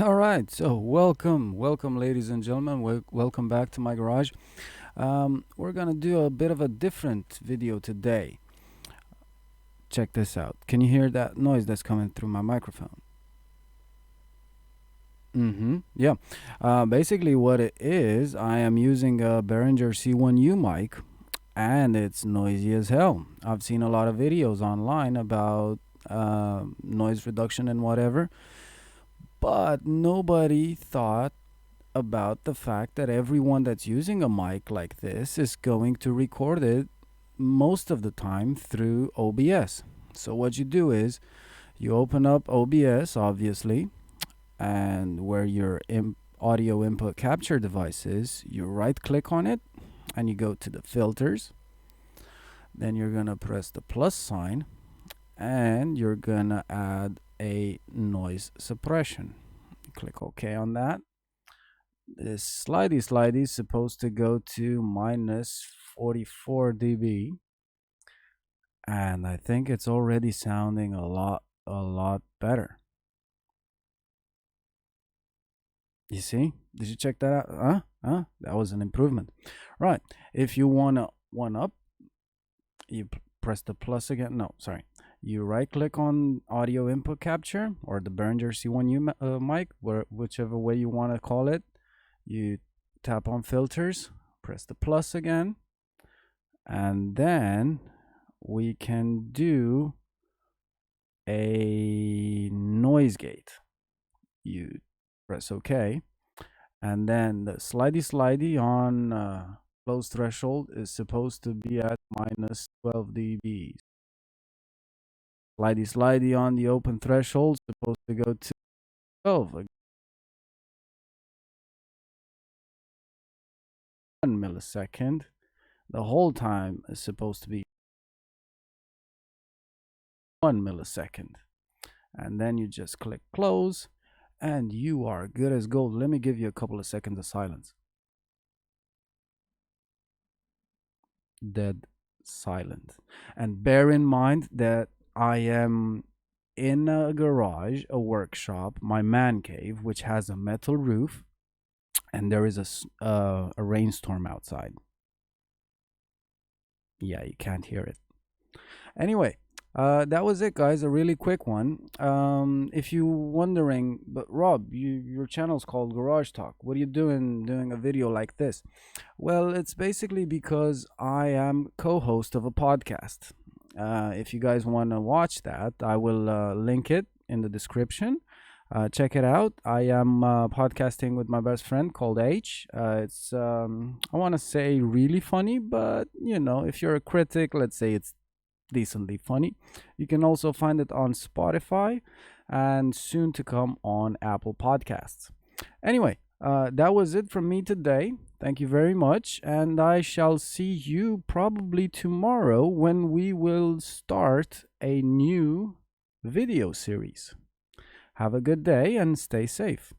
All right, so welcome, ladies and gentlemen. Welcome back to my garage. We're gonna do a bit of a different video today. Check this out. Can you hear that noise that's coming through my microphone? Yeah. Basically, what it is, I am using a Behringer C1U mic, and it's noisy as hell. I've seen a lot of videos online about noise reduction and whatever, but nobody thought about the fact that everyone that's using a mic like this is going to record it most of the time through OBS. So what you do is you open up OBS, obviously, and where your audio input capture device is, you right click on it and you go to the filters. Then you're gonna press the plus sign and you're gonna add a noise suppression. Click OK on that. This slidey is supposed to go to minus 44 dB, and I think it's already sounding a lot better. You see? Did you check that out? That was an improvement. Right. If you want to one up, you press the plus again. No, sorry. You right click on audio input capture or the Behringer C1U mic, whichever way you want to call it. You tap on filters, press the plus again, and then we can do a noise gate. You press OK, and then the slidey on close threshold is supposed to be at minus 12 dB. Slidey on the open threshold is supposed to go to 12, like 1 millisecond. The whole time is supposed to be 1 millisecond. And then you just click close and you are good as gold. Let me give you a couple of seconds of silence. Dead silent. And bear in mind that I am in a garage, a workshop, my man cave, which has a metal roof, and there is a rainstorm outside. Yeah, you can't hear it. Anyway, that was it, guys. A really quick one. If you wondering, but Rob, your channel's called Garage Talk. What are you doing a video like this? Well, it's basically because I am co-host of a podcast. If you guys want to watch that, I will link it in the description. Check it out. I am podcasting with my best friend called H. It's I want to say really funny, but if you're a critic, let's say it's decently funny. You can also find it on Spotify and soon to come on Apple Podcasts. Anyway, that was it from me today. Thank you very much, and I shall see you probably tomorrow when we will start a new video series. Have a good day and stay safe.